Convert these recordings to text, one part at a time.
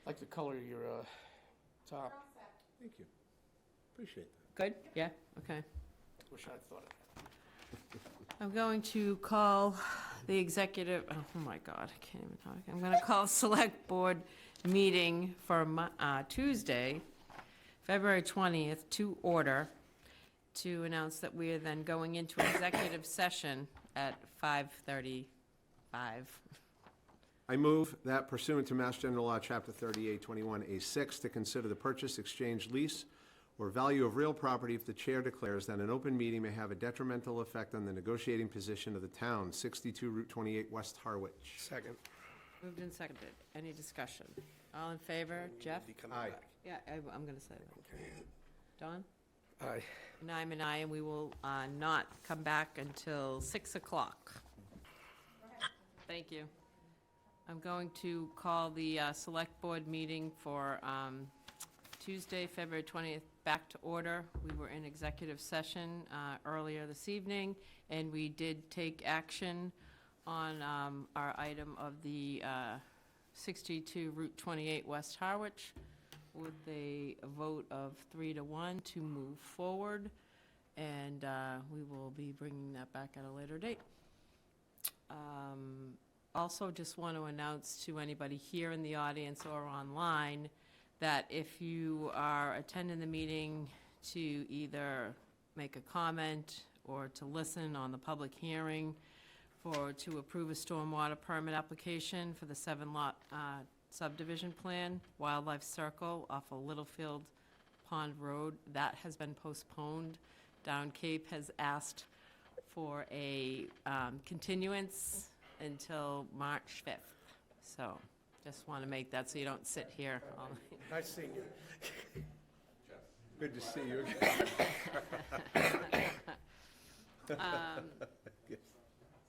like the color of your top. Thank you. Appreciate that. Good? Yeah, okay. Wish I'd thought of that. I'm going to call the executive, oh my God, I can't even talk. I'm going to call Select Board meeting for Tuesday, February 20th, to order, to announce that we are then going into executive session at 5:35. I move that pursuant to Mass General Law, Chapter 3821A6, to consider the purchase, exchange, lease, or value of real property if the chair declares that an open meeting may have a detrimental effect on the negotiating position of the town, 62 Route 28, West Harwich. Second. Moved and seconded. Any discussion? All in favor? Jeff? Aye. Yeah, I'm going to say that. Don? Aye. And I'm an aye, and we will not come back until 6 o'clock. Thank you. I'm going to call the Select Board meeting for Tuesday, February 20th, back to order. We were in executive session earlier this evening, and we did take action on our item of the 62 Route 28 West Harwich with a vote of 3-1 to move forward, and we will be bringing that back at a later date. Also, just want to announce to anybody here in the audience or online that if you are attending the meeting to either make a comment or to listen on the public hearing to approve a stormwater permit application for the 7-lot subdivision plan, Wildlife Circle off of Littlefield Pond Road, that has been postponed. Down Cape has asked for a continuance until March 5th. So just want to make that so you don't sit here all night. Nice seeing you. Good to see you again. Yes.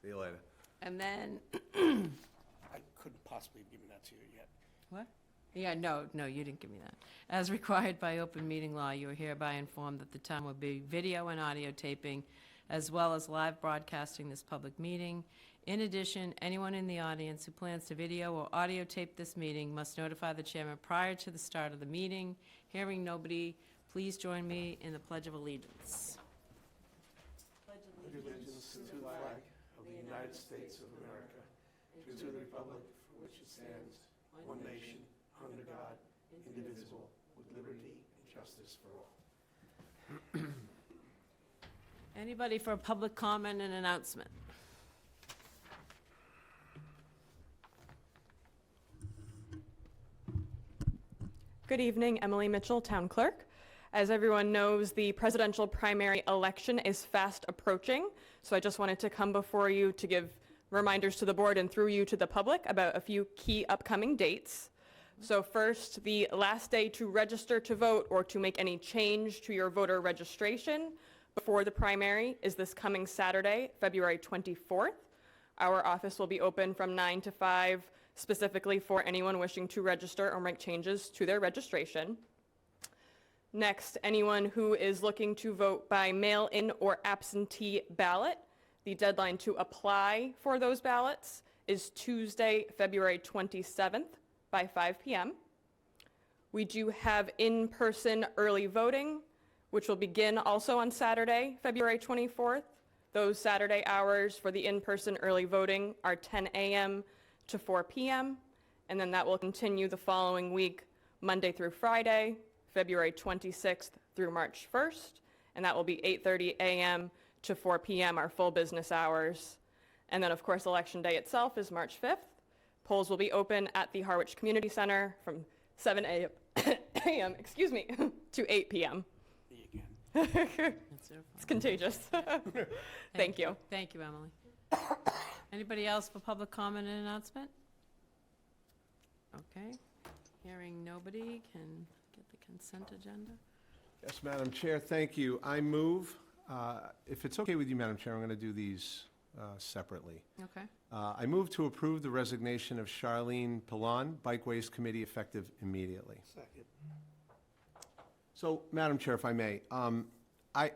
See you later. And then, I couldn't possibly have given that to you yet. what? Yeah, no, you didn't give me that. As required by open meeting law, you are hereby informed that the town will be video and audio taping, as well as live broadcasting this public meeting. In addition, anyone in the audience who plans to video or audio tape this meeting must notify the chairman prior to the start of the meeting. Hearing nobody, please join me in the Pledge of Allegiance. Pledge allegiance to the flag of the United States of America, to the republic for which it stands, one nation, under God, indivisible, with liberty and justice for all. Anybody for a public comment and announcement? Good evening, Emily Mitchell, Town Clerk. As everyone knows, the presidential primary election is fast approaching, so I just wanted to come before you to give reminders to the board and through you to the public about a few key upcoming dates. So first, the last day to register to vote or to make any change to your voter registration before the primary is this coming Saturday, February 24th. Our office will be open from 9 to 5, specifically for anyone wishing to register or make changes to their registration. Next, anyone who is looking to vote by mail-in or absentee ballot, the deadline to apply for those ballots is Tuesday, February 27th by 5 p.m. We do have in-person early voting, which will begin also on Saturday, February 24th. Those Saturday hours for the in-person early voting are 10 a.m. to 4 p.m., and then that will continue the following week, Monday through Friday, February 26th through March 1st, and that will be 8:30 a.m. to 4 p.m., our full business hours. And then, of course, Election Day itself is March 5th. Polls will be open at the Harwich Community Center from 7 a.m. to 8 p.m. Me again. It's contagious. Thank you. Thank you, Emily. Anybody else for public comment and announcement? Okay. Hearing nobody, can get the consent agenda. Yes, Madam Chair, thank you. I move, if it's okay with you, Madam Chair, I'm going to do these separately. Okay. I move to approve the resignation of Charlene Pillon, Bikeways Committee, effective immediately. Second. So, Madam Chair, if I may, I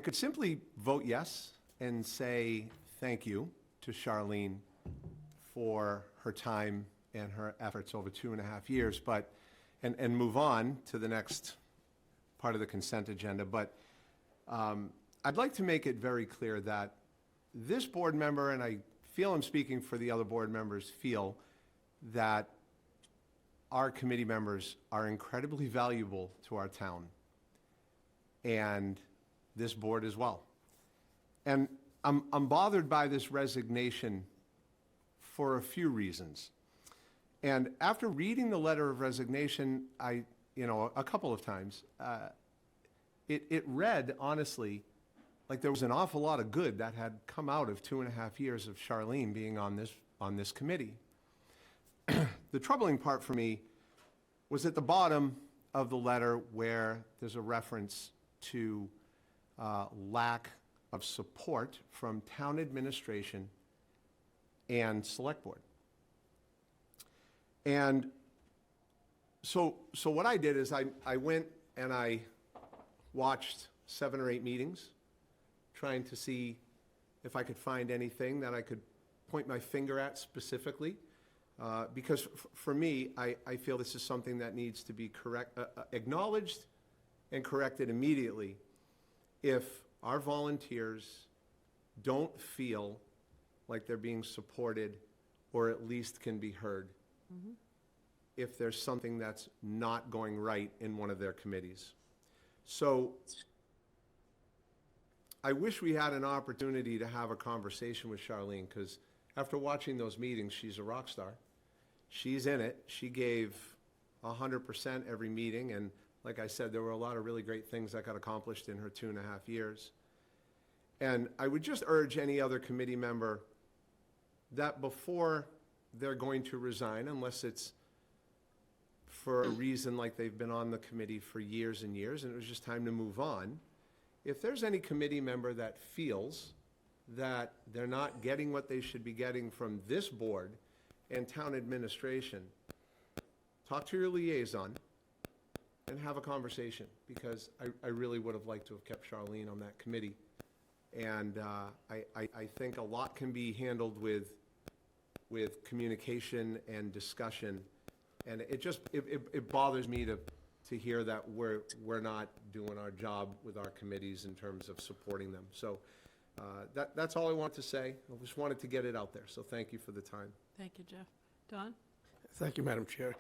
could simply vote yes and say thank you to Charlene for her time and her efforts over 2.5 years, but, and move on to the next part of the consent agenda. But I'd like to make it very clear that this board member, and I feel I'm speaking for the other board members, feel that our committee members are incredibly valuable to our town, and this board as well. And I'm bothered by this resignation for a few reasons. And after reading the letter of resignation, a couple of times, it read, honestly, like there was an awful lot of good that had come out of 2.5 years of Charlene being on this committee. The troubling part for me was at the bottom of the letter where there's a reference to lack of support from town administration and select board. And so what I did is I went and I watched 7 or 8 meetings, trying to see if I could find anything that I could point my finger at specifically. Because for me, I feel this is something that needs to be acknowledged and corrected immediately if our volunteers don't feel like they're being supported or at least can be heard. Mm-hmm. If there's something that's not going right in one of their committees. So I wish we had an opportunity to have a conversation with Charlene, because after watching those meetings, she's a rock star. She's in it. She gave 100% every meeting, and like I said, there were a lot of really great things that got accomplished in her 2.5 years. And I would just urge any other committee member that before they're going to resign, unless it's for a reason like they've been on the committee for years and years, and it was just time to move on, if there's any committee member that feels that they're not getting what they should be getting from this board and town administration, talk to your liaison and have a conversation, because I really would have liked to have kept Charlene on that committee. And I think a lot can be handled with communication and discussion. And it bothers me to hear that we're not doing our job with our committees in terms of supporting them. So that's all I want to say. I just wanted to get it out there. So thank you for the time. Thank you, Jeff. Don? Thank you, Madam Chair.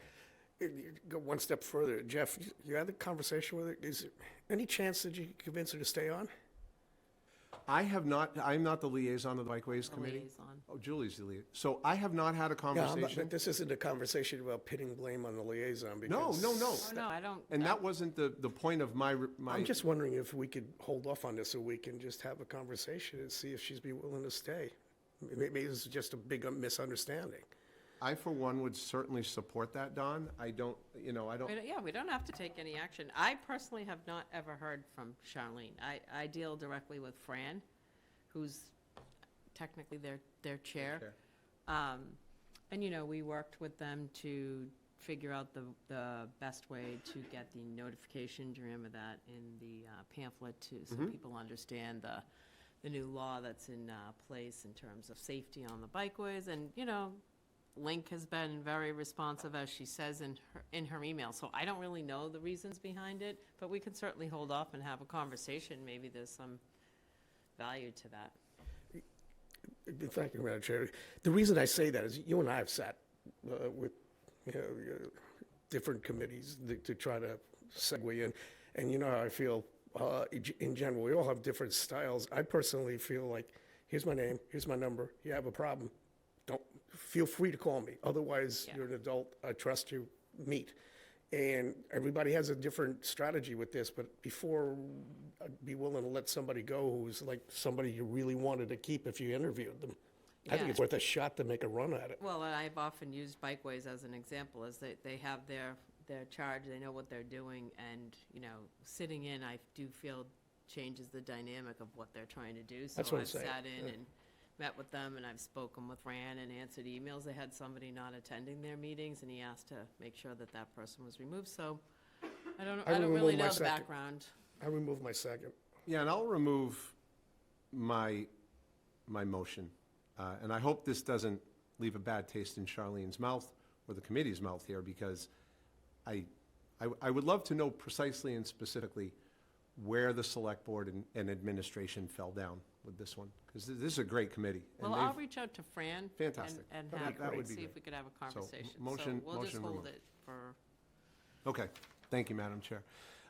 You go one step further. Jeff, you had a conversation with her. Is there any chance that you could convince her to stay on? I'm not the liaison of the Bikeways Committee. Liaison. Oh, Julie's the liaison. So I have not had a conversation. This isn't a conversation about pitting blame on the liaison. No. Because Oh, no, I don't. And that wasn't the point of my. I'm just wondering if we could hold off on this so we can just have a conversation and see if she's be willing to stay. Maybe it's just a big misunderstanding. I, for one, would certainly support that, Don. I don't. Yeah, we don't have to take any action. I personally have not ever heard from Charlene. I deal directly with Fran, who's technically their chair. And, we worked with them to figure out the best way to get the notification, do you remember that, in the pamphlet so people understand the new law that's in place in terms of safety on the bikeways. And, Link has been very responsive, as she says in her email. So I don't really know the reasons behind it, but we can certainly hold off and have a conversation. Maybe there's some value to that. Thank you, Madam Chair. The reason I say that is you and I have sat with different committees to try to segue in, and you know how I feel in general. We all have different styles. I personally feel like, here's my name, here's my number. You have a problem, don't feel free to call me. Otherwise, you're an adult. I trust you. Meet. And everybody has a different strategy with this, but before I'd be willing to let somebody go who's like somebody you really wanted to keep if you interviewed them. I think it's worth a shot to make a run at it. Well, and I've often used Bikeways as an example, as they have their charge, they know what they're doing, and, sitting in, I do feel changes the dynamic of what they're trying to do. So That's what I'm I've saying. sat in and met with them, and I've spoken with Rand and answered emails. They had somebody not attending their meetings, and he asked to make sure that person was removed. So I don't really know the background. I remove my second. Yeah, and I'll remove my motion. And I hope this doesn't leave a bad taste in Charlene's mouth or the committee's mouth here, because I would love to know precisely and specifically where the select board and administration fell down with this one, because this is a great committee. and Well, I'll they've- reach out to Fran. Fantastic. And That'd have be- that her, would be see if great. we could have a conversation. motion- So we'll just motion hold removed. it for, Okay, thank you, Madam Chair.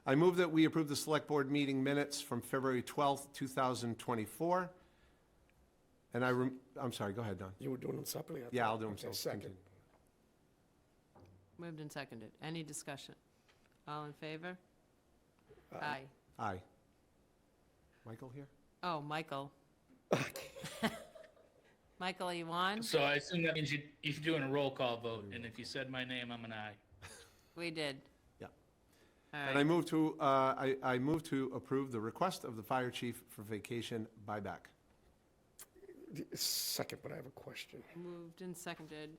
I move that we approve the select board meeting minutes from February 12th, 2024. And I'm sorry, go ahead, Don. You were doing them separately? I Yeah, thought. I'll do them. Okay, so second. continue. moved and seconded. Any discussion? All in favor? Aye. Aye. Michael here? Oh, Michael. Michael, are you on? So I assume that means you're doing a roll call vote, and if you said my name, I'm an aye. We did. Yeah. All And I right. move to, I move to approve the request of the fire chief for vacation buyback. Second, but I have a question. Moved and seconded.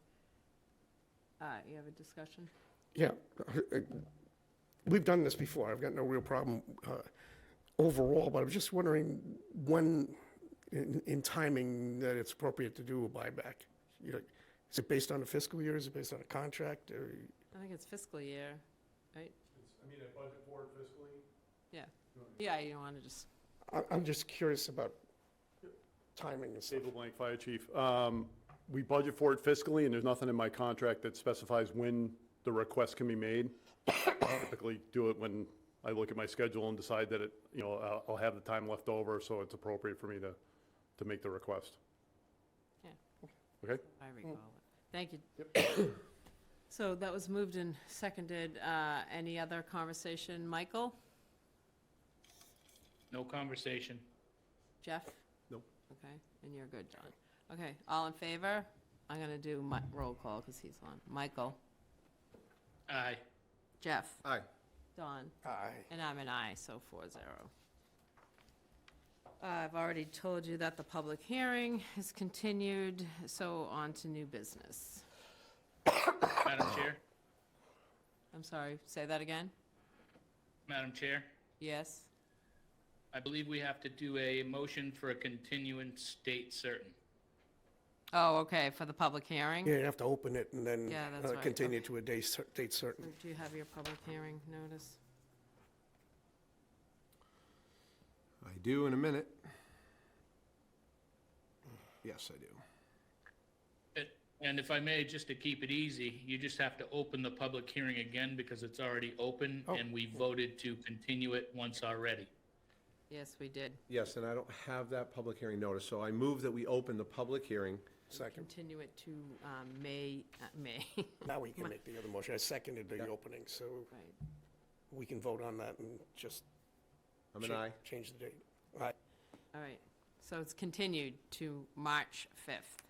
You have a discussion? Yeah, we've done this before. I've got no real problem overall, but I was just wondering when in timing that it's appropriate to do a buyback. You know, is it based on a fiscal year? Is it based on a contract? Or I think it's fiscal year, right? I mean, a budget for it fiscally? Yeah. Yeah, you want to just, I'm just curious about timing and stuff. Save a blank, Fire Chief. We budget for it fiscally, and there's nothing in my contract that specifies when the request can be made. I typically do it when I look at my schedule and decide that it, you know, I'll have the time left over, so it's appropriate for me to make the request. Yeah. Okay? I recall it. Thank you. So that was moved and seconded. Any other conversation? Michael? No conversation. Jeff? No. Okay, and you're good, John. Okay, all in favor? I'm going to do my roll call because he's on. Michael? Aye. Jeff? Aye. Don? Aye. And I'm an aye, so 4-0. I've already told you that the public hearing is continued, so on to new business. Madam Chair? I'm sorry, say that again? Madam Chair? Yes? I believe we have to do a motion for a continuance date certain. Oh, okay, for the public hearing? Yeah, you have to open it and then Yeah, that's right. continue to a date certain. Do you have your public hearing notice? I do in a minute. Yes, I do. And if I may, just to keep it easy, you just have to open the public hearing again because it's already open, Oh. and we voted to continue it once already. Yes, we did. Yes, and I don't have that public hearing notice, so I move that we open the public hearing. Second. Continue it to May. Now we can make the other motion. I seconded the opening, so Right. we can vote on that and just I'm an aye. change the date. Aye. All right, so it's continued to March 5th,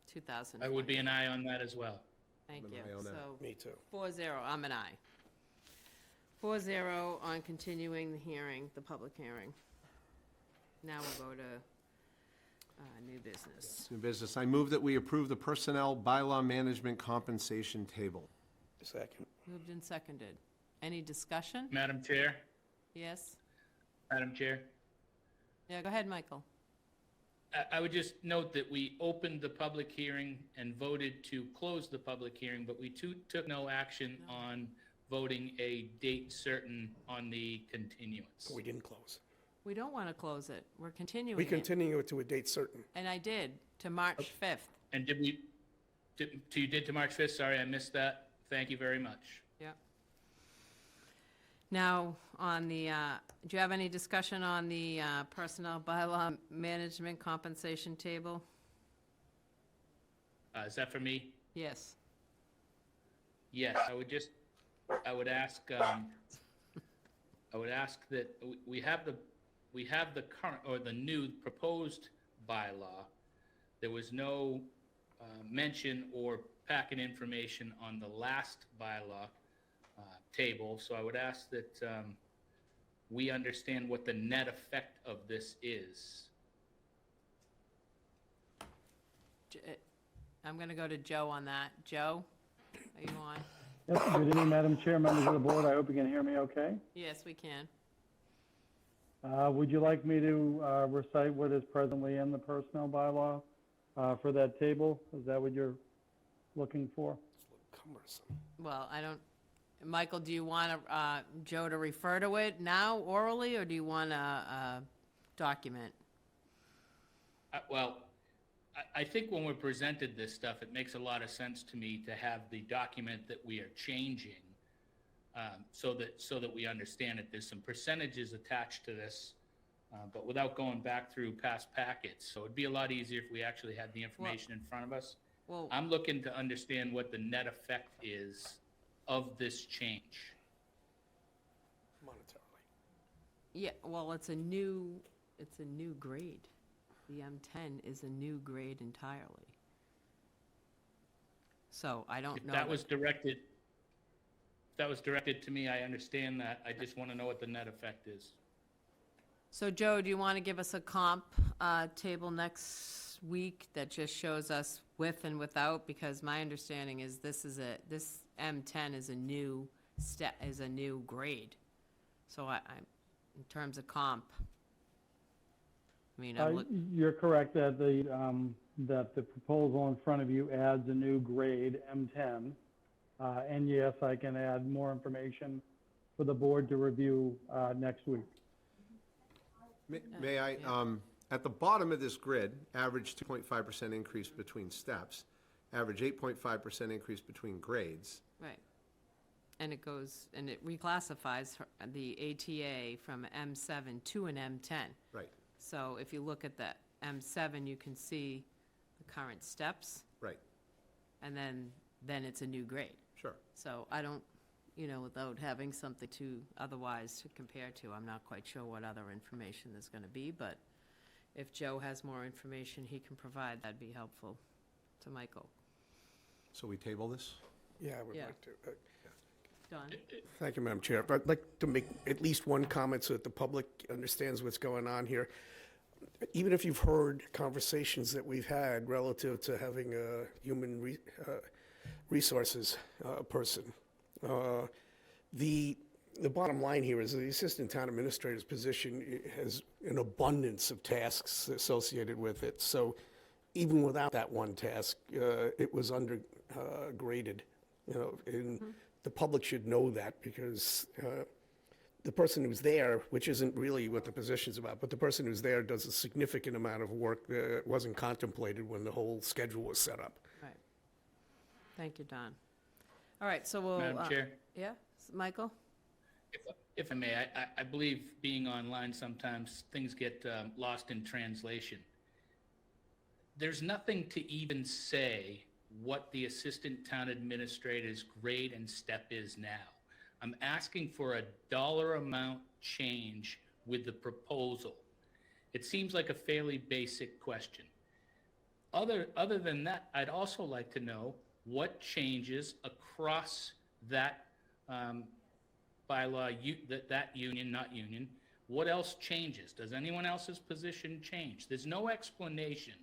2020. I would be an aye on that as well. Thank I'm an you. aye on that. So Me too. 4-0, I'm an aye. 4-0 on continuing the hearing, the public hearing. Now we'll go to new business. New business. I move that we approve the personnel bylaw management compensation table. Second. Moved and seconded. Any discussion? Madam Chair? Yes? Madam Chair? Yeah, go ahead, Michael. I would just note that we opened the public hearing and voted to close the public hearing, but we took no action on voting a date certain on the continuance. We didn't close. We don't want to close it. We're continuing We it. continue it to a date certain. And I did, to March 5th. And you did to March 5th? Sorry, I missed that. Thank you very much. Yeah. Now, on the, do you have any discussion on the personnel bylaw management compensation table? Is that for me? Yes. Yes, I would ask that we have the current, or the new proposed bylaw. There was no mention or packet information on the last bylaw table, so I would ask that we understand what the net effect of this is. I'm going to go to Joe on that. Joe, are you on? Yep, good evening, Madam Chair, members of the board. I hope you can hear me okay. Yes, we can. Would you like me to recite what is presently in the personnel bylaw for that table? Is that what you're looking for? cumbersome. Well, I don't, Michael, do you want Joe to refer to it now orally, or do you want a document? Well, I think when we're presented this stuff, it makes a lot of sense to me to have the document that we are changing, so that we understand it. There's some percentages attached to this, but without going back through past packets. So it'd be a lot easier if we actually had the information in front of us. Well, I'm looking to understand what the net effect is of this change. Monetarily. yeah, well, it's a new grade. The M10 is a new grade entirely. So I don't If know. that was directed to me, I understand that. I just want to know what the net effect is. So Joe, do you want to give us a comp table next week that just shows us with and without? Because my understanding is this M10 is a new grade. So I'm in terms of comp, I mean, You're correct that the proposal in front of you adds a new grade, M10. And yes, I can add more information for the board to review next week. May I, at the bottom of this grid, average 2.5% increase between steps, average 8.5% increase between grades. right. And it reclassifies the ATA from M7 to an M10. Right, So if you look at the M7, you can see the current steps, right, and then it's a new grade. sure. So I don't, without having something otherwise to compare to, I'm not quite sure what other information there's gonna be, but if Joe has more information he can provide, that'd be helpful to Michael. So we table this? Yeah, I would Yeah. like to. Don? Thank you, Madam Chair. I'd like to make at least one comment so that the public understands what's going on here. Even if you've heard conversations that we've had relative to having a human resources person, the bottom line here is the assistant town administrator's position has an abundance of tasks associated with it. So even without that one task, it was undergraded, and the public should know that, because the person who's there, which isn't really what the position's about, but the person who's there does a significant amount of work that wasn't contemplated when the whole schedule was set up. Right. Thank you, Don. All right, so we'll. Madam Chair? Yeah, Michael? If I may, I believe being online sometimes things get lost in translation. There's nothing to even say what the assistant town administrator's grade and step is now. I'm asking for a dollar amount change with the proposal. It seems like a fairly basic question. Other than that, I'd also like to know what changes across that bylaw, that union, not union, what else changes? Does anyone else's position change? There's no explanation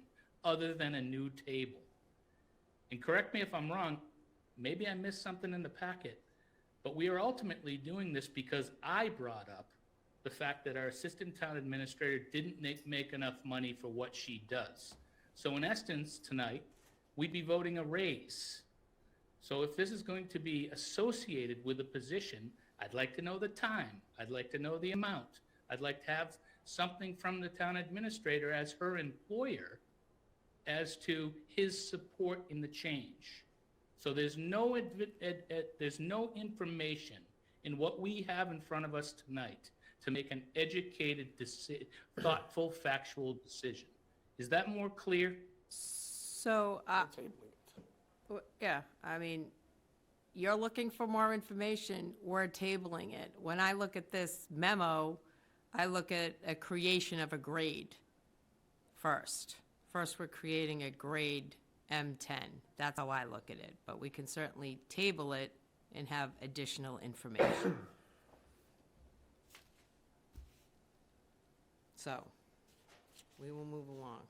other than a new table. And correct me if I'm wrong, maybe I missed something in the packet, but we are ultimately doing this because I brought up the fact that our assistant town administrator didn't make enough money for what she does. So in essence, tonight, we'd be voting a raise. So if this is going to be associated with a position, I'd like to know the time. I'd like to know the amount. I'd like to have something from the town administrator as her employer as to his support in the change. So there's no information in what we have in front of us tonight to make an educated, thoughtful, factual decision. Is that more clear? So, Tabling it. yeah, I mean, you're looking for more information, we're tabling it. When I look at this memo, I look at a creation of a grade first. First, we're creating a grade M10. That's how I look at it, but we can certainly table it and have additional information. So, we will move along.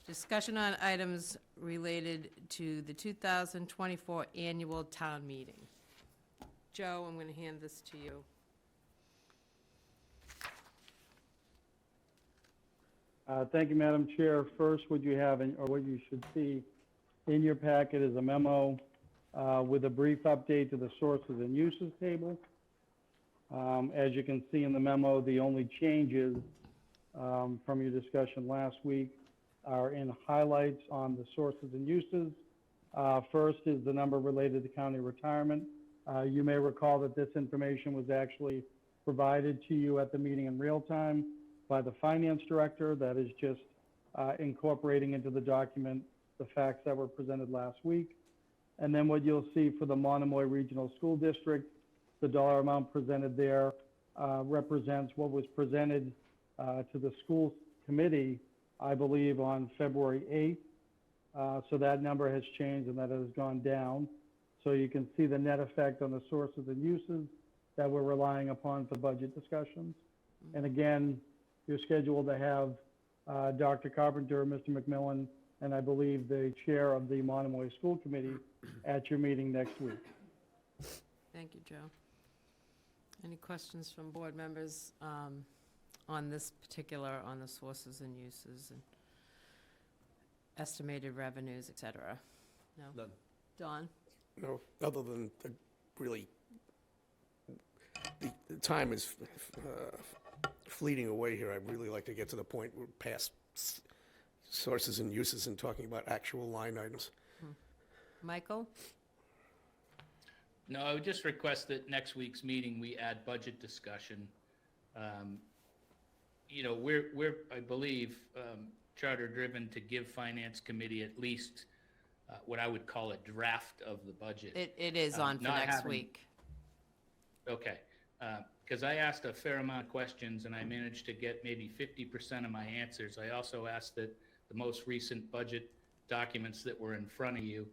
Discussion on items related to the 2024 annual town meeting. Joe, I'm going to hand this to you. Thank you, Madam Chair. First, what you have, or what you should see In your packet is a memo with a brief update to the sources and uses table. As you can see in the memo, the only changes from your discussion last week are in highlights on the sources and uses. First is the number related to county retirement. You may recall that this information was actually provided to you at the meeting in real time by the finance director. That is just incorporating into the document the facts that were presented last week. And then what you'll see for the Monomoy Regional School District, the dollar amount presented there represents what was presented to the school committee, I believe, on February 8th. So that number has changed and that has gone down. So you can see the net effect on the sources and uses that we're relying upon for budget discussions. And again, you're scheduled to have Dr. Carpenter, Mr. McMillan, and I believe the chair of the Monomoy School Committee at your meeting next week. Thank you, Joe. Any questions from board members on this particular, on the sources and uses and estimated revenues, et cetera? No? None. Don? No, other than really, the time is fleeting away here. I'd really like to get to the point where past sources and uses and talking about actual line items. Michael? No, I would just request that next week's meeting, we add budget discussion. You know, we're, I believe, charter-driven to give Finance Committee at least what I would call a draft of the budget. It is on for not next having- week. Okay, because I asked a fair amount of questions and I managed to get maybe 50% of my answers. I also asked that the most recent budget documents that were in front of you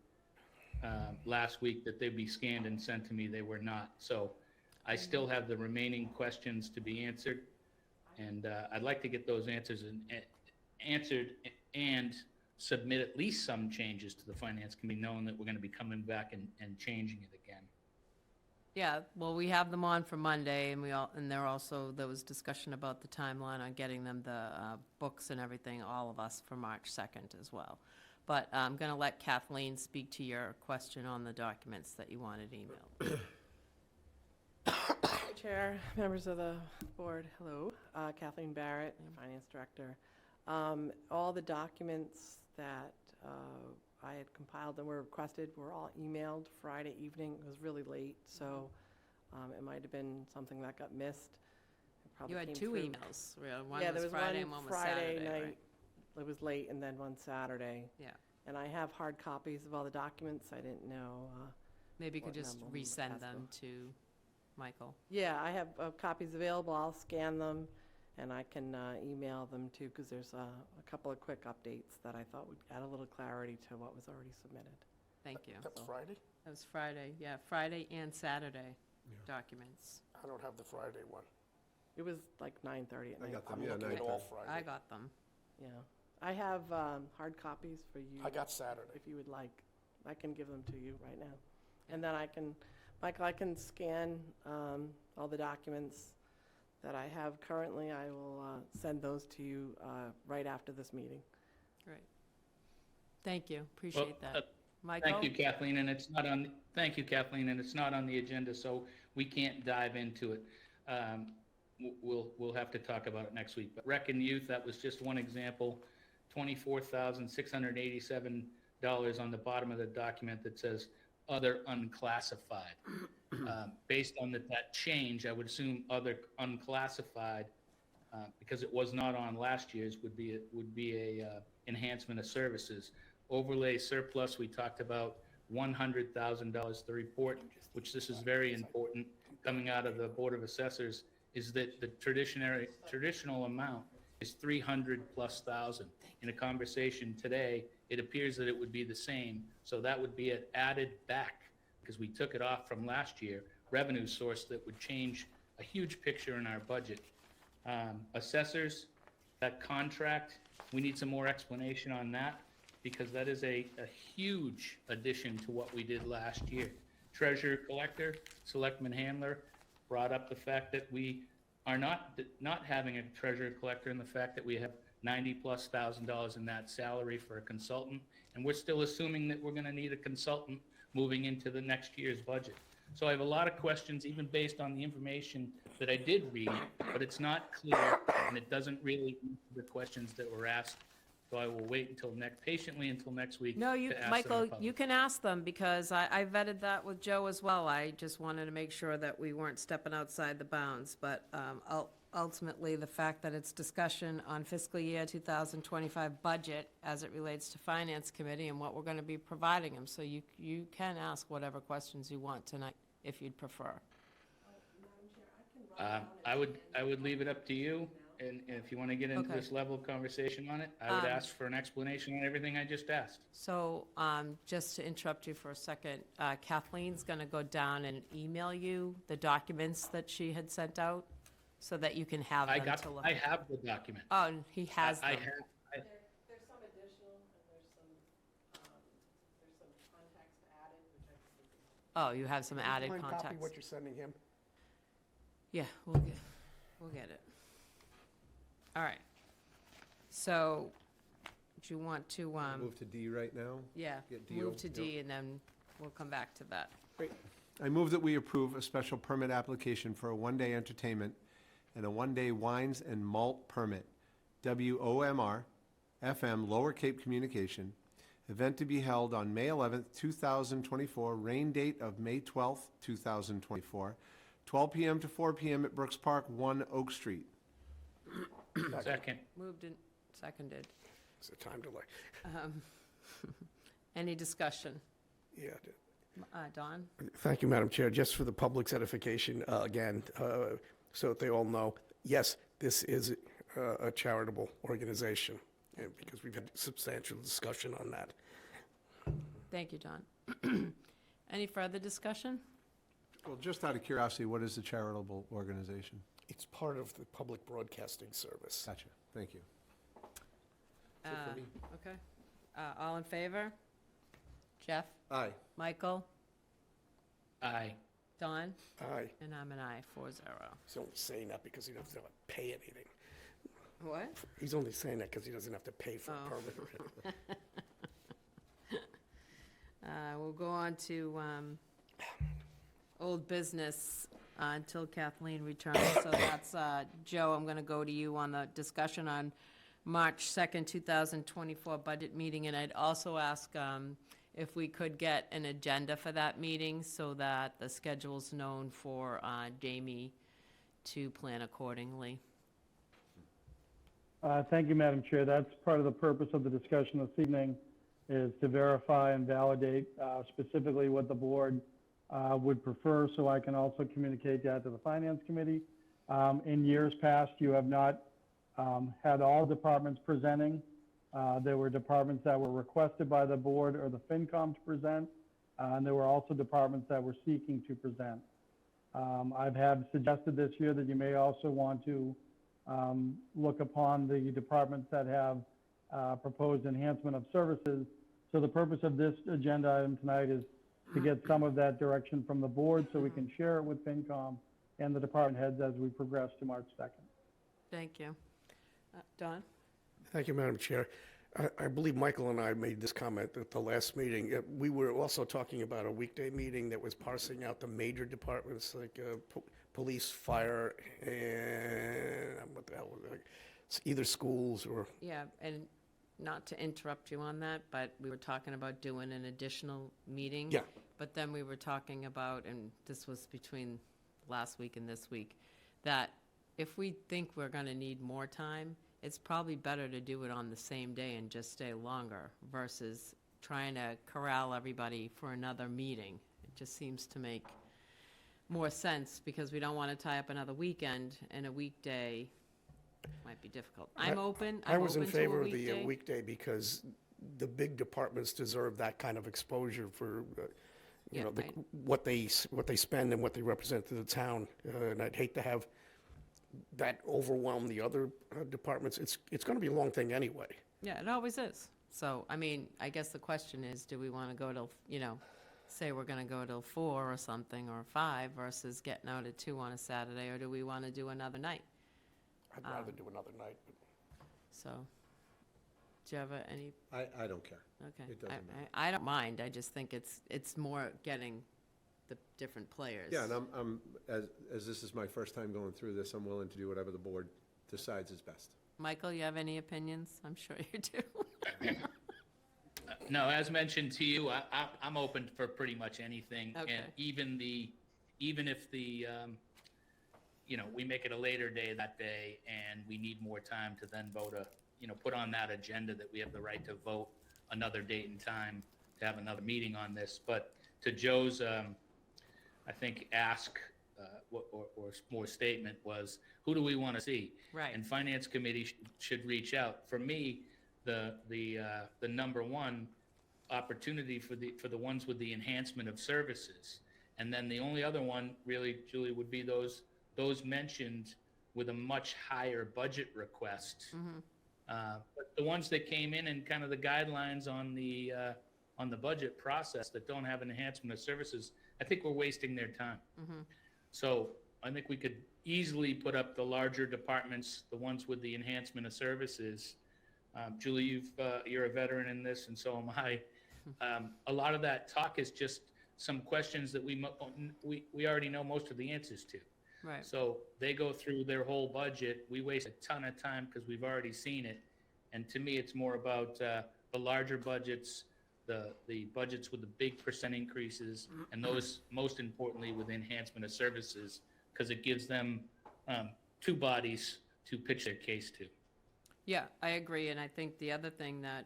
last week, that they be scanned and sent to me. They were not. So I still have the remaining questions to be answered. And I'd like to get those answers answered and submit at least some changes to the Finance Committee, knowing that we're going to be coming back and changing it again. Yeah, well, we have them on for Monday, and there was discussion about the timeline on getting them the books and everything, all of us, for March 2nd as well. But I'm going to let Kathleen speak to your question on the documents that you wanted emailed. Chair, members of the board, hello. Kathleen Barrett, Finance Director. All the documents that I had compiled and were requested were all emailed Friday evening. It was really late, so it might have been something that got missed. It probably You had came two through. emails. One Yeah, there was was Friday one and one was Friday Saturday, night. right? It was late, and then one Saturday. Yeah. And I have hard copies of all the documents. I didn't know. Maybe you could What just number resend has them them. to Michael. Yeah, I have copies available. I'll scan them, and I can email them too, because there's a couple of quick updates that I thought would add a little clarity to what was already submitted. Thank you. That's Friday? That was Friday, yeah, Friday and Saturday documents. I don't have the Friday one. It was like 9:30 at I night. got them, I'm yeah, looking at 9:30. all Friday. I got them. Yeah. I have hard copies for you. I got Saturday. If you would like. I can give them to you right now. And then Michael, I can scan all the documents that I have currently. I will send those to you right after this meeting. Great. Thank you, appreciate Well, that. Michael? Thank you, Kathleen, and it's not on, thank you, Kathleen, and it's not on the agenda, so we can't dive into it. We'll have to talk about it next week. But Rec and Youth, that was just one example, $24,687 on the bottom of the document that says other unclassified. Based on that change, I would assume other unclassified, because it was not on last year's, would be a enhancement of services. Overlay surplus, we talked about $100,000. The report, which this is very important, coming out of the Board of Assessors, is that the traditional amount is 300,000+. In a conversation today, it appears that it would be the same, so that would be an added back, because we took it off from last year, revenue source that would change a huge picture in our budget. Assessors, that contract, we need some more explanation on that, because that is a huge addition to what we did last year. Treasurer collector, selectman handler, brought up the fact that we are not having a treasurer collector, and the fact that we have $90,000+ in that salary for a consultant, And we're still assuming that we're gonna need a consultant moving into the next year's budget. So I have a lot of questions, even based on the information that I did read, but it's not clear, and it doesn't really answer the questions that were asked. So I will wait patiently until next week No, to you, ask them in Michael, public. you can ask them, because I vetted that with Joe as well. I just wanted to make sure that we weren't stepping outside the bounds, but ultimately, the fact that it's discussion on fiscal year 2025 budget as it relates to Finance Committee and what we're going to be providing them, so you can ask whatever questions you want tonight, if you'd prefer. I would leave it up to you, and if you want to get into Okay. this level of conversation on it, I would ask for an explanation on everything I just asked. So, just to interrupt you for a second, Kathleen's going to go down and email you the documents that she had sent out, so that you can have them to look. I have the document. Oh, and he has I them. have, There's some additional, and there's some contacts to add it, which I think is. Oh, you have some added Mind copy contacts. what you're sending him? Yeah, we'll get it. All right. So, do you want to, Move to D right now? yeah, Get move DO, to D, and then we'll come back to that. Great. I move that we approve a special permit application for a one-day entertainment and a one-day wines and malt permit, WOMR, FM Lower Cape Communication, event to be held on May 11th, 2024, rain date of May 12th, 2024, 12 p.m. to 4 p.m. at Brooks Park, 1 Oak Street. second. Moved and seconded. It's a time delay. Any discussion? Yeah. Don? Thank you, Madam Chair. Just for the public's edification, again, so that they all know, yes, this is a charitable organization, because we've had substantial discussion on that. Thank you, Don. Any further discussion? Well, just out of curiosity, what is the charitable organization? It's part of the public broadcasting service. Gotcha, thank you. Okay. All in favor? Jeff? Aye. Michael? Aye. Don? Aye. And I'm an aye, 4-0. He's only saying that because he doesn't have to pay anything. What? He's only saying that because he doesn't have to pay for a permit. We'll go on to old business until Kathleen returns. So that's, Joe, I'm going to go to you on the discussion on March 2nd, 2024 budget meeting. And I'd also ask if we could get an agenda for that meeting so that the schedule's known for Jamie to plan accordingly. Thank you, Madam Chair. That's part of the purpose of the discussion this evening, is to verify and validate specifically what the board would prefer, so I can also communicate that to the Finance Committee. In years past, you have not had all departments presenting. There were departments that were requested by the board or the FinCom to present, and there were also departments that were seeking to present. I've had suggested this year that you may also want to look upon the departments that have proposed enhancement of services. So the purpose of this agenda item tonight is to get some of that direction from the board so we can share it with FinCom and the department heads as we progress to March 2nd. Thank you. Don? Thank you, Madam Chair. I believe Michael and I made this comment at the last meeting. We were also talking about a weekday meeting that was parsing out the major departments like police, fire, and what the hell was it? Either schools or... Yeah, and not to interrupt you on that, but we were talking about doing an additional meeting. Yeah. But then we were talking about, and this was between last week and this week, that if we think we're going to need more time, it's probably better to do it on the same day and just stay longer versus trying to corral everybody for another meeting. It just seems to make more sense because we don't want to tie up another weekend, and a weekday might be difficult. I'm open. I was in open to a favor of the weekday. weekday because the big departments deserve that kind of exposure for, Yeah, right. what they spend and what they represent to the town. And I'd hate to have that overwhelm the other departments. It's going to be a long thing anyway. Yeah, it always is. So, I mean, I guess the question is, do we want to go till, say we're going to go till 4 or something, or 5 versus getting out at 2 on a Saturday, or do we want to do another night? I'd rather do another night. So, Do you have any, I don't care. okay. It doesn't matter. I don't mind, I just think it's more getting the different players. Yeah, and I'm, as this is my first time going through this, I'm willing to do whatever the board decides is best. Michael, you have any opinions? I'm sure you do. No, as mentioned to you, I'm open for pretty much anything. Okay. And even if the, we make it a later day that day and we need more time to then vote put on that agenda that we have the right to vote another date and time to have another meeting on this. But to Joe's, I think, ask or more statement was, who do we want to see? Right. And Finance Committee should reach out. For me, the number one opportunity for the ones with the enhancement of services. And then the only other one, really, Julie, would be those mentioned with a much higher budget request. But the ones that came in and kind of the guidelines on the budget process that don't have an enhancement of services, I think we're wasting their time. So I think we could easily put up the larger departments, the ones with the enhancement of services. Julie, you're a veteran in this, and so am I. A lot of that talk is just some questions that we already know most of the answers to. Right. So they go through their whole budget. We waste a ton of time because we've already seen it. And to me, it's more about the larger budgets, the budgets with the big percent increases, and those, most importantly, with enhancement of services, because it gives them two bodies to pitch their case to. Yeah, I agree, and I think the other thing that,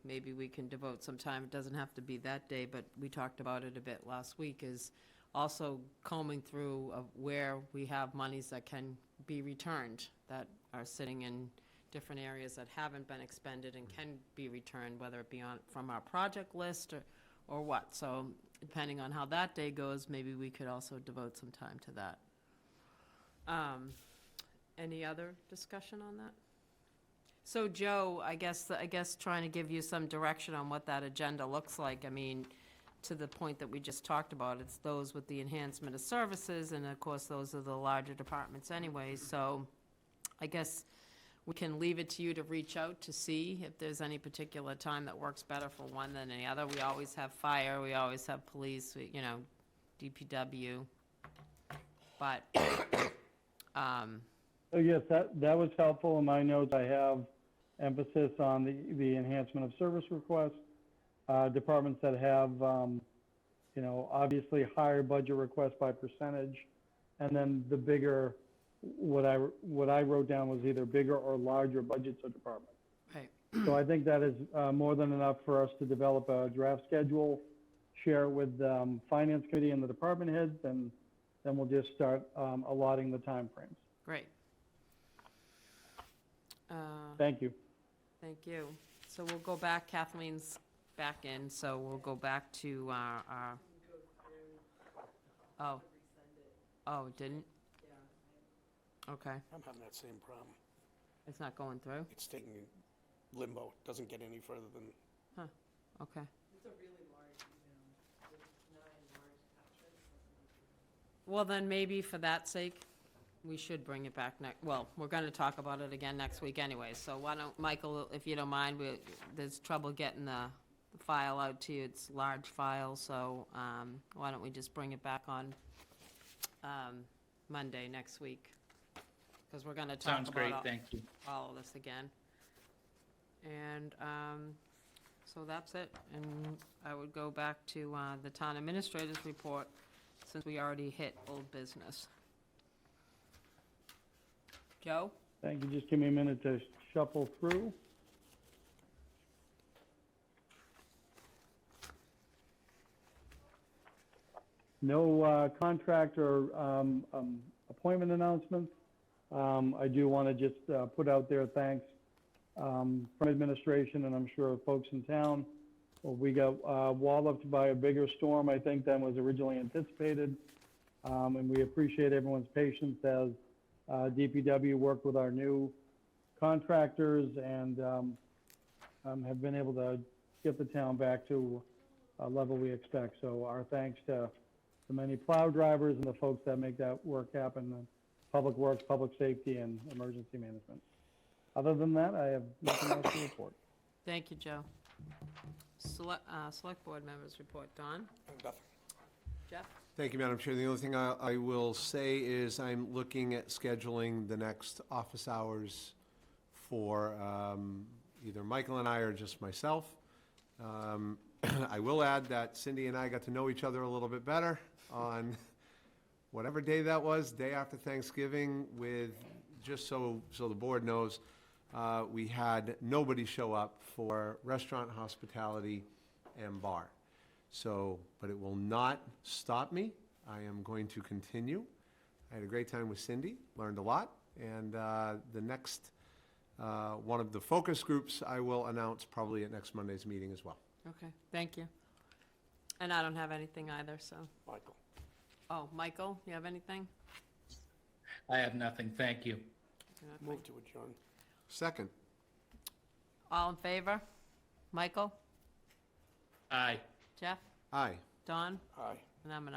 maybe we can devote some time, it doesn't have to be that day, but we talked about it a bit last week, is also combing through of where we have monies that can be returned, that are sitting in different areas that haven't been expended and can be returned, whether it be from our project list or what. So depending on how that day goes, maybe we could also devote some time to that. Any other discussion on that? So Joe, I guess trying to give you some direction on what that agenda looks like. I mean, to the point that we just talked about, it's those with the enhancement of services, and of course, those are the larger departments anyway. So I guess we can leave it to you to reach out to see if there's any particular time that works better for one than any other. We always have fire, we always have police, DPW. But, So yes, that was helpful. In my notes, I have emphasis on the enhancement of service requests, departments that have, obviously higher budget requests by percentage, and then the bigger, what I wrote down was either bigger or larger budgets of departments. right, So I think that is more than enough for us to develop a draft schedule, share it with the Finance Committee and the department heads, and then we'll just start allotting the timeframes. great. Thank you. Thank you. So we'll go back, Kathleen's back in, so we'll go back to our, oh. Oh, it didn't? Yeah. Okay, I'm having that same problem. it's not going through? It's taking limbo. It doesn't get any further than, Okay. Well, then maybe for that sake, we should bring it back well, we're gonna talk about it again next week anyway, so why don't, Michael, if you don't mind, there's trouble getting the file out to you, it's a large file, so, why don't we just bring it back on, Monday next week? Because we're gonna talk Sounds great, about thank you. all of this again. And, so that's it, and I would go back to, the town administrator's report, since we already hit old business. Joe? Thank you. Just give me a minute to shuffle through. No contract or appointment announcements. I do want to just put out there thanks from administration, and I'm sure folks in town. Well, we got walloped by a bigger storm, I think, than was originally anticipated. And we appreciate everyone's patience as DPW worked with our new contractors and have been able to get the town back to a level we expect. So our thanks to the many plow drivers and the folks that make that work happen, Public Works, Public Safety, and Emergency Management. Other than that, I have nothing else to report. Thank you, Joe. Select Board members report. Don? Jeff? Thank you, Madam Chair. The only thing I will say is I'm looking at scheduling the next office hours for either Michael and I or just myself. I will add that Cindy and I got to know each other a little bit better on whatever day that was, day after Thanksgiving, with, just so the board knows, we had nobody show up for restaurant, hospitality, and bar. So, but it will not stop me. I am going to continue. I had a great time with Cindy, learned a lot, and the next one of the focus groups I will announce probably at next Monday's meeting as well. Okay, thank you. And I don't have anything either, so. Michael. Oh, Michael, you have anything? I have nothing, thank you. Move to adjourn. Second. All in favor? Michael? Aye. Jeff? Aye. Don? Aye. And I'm an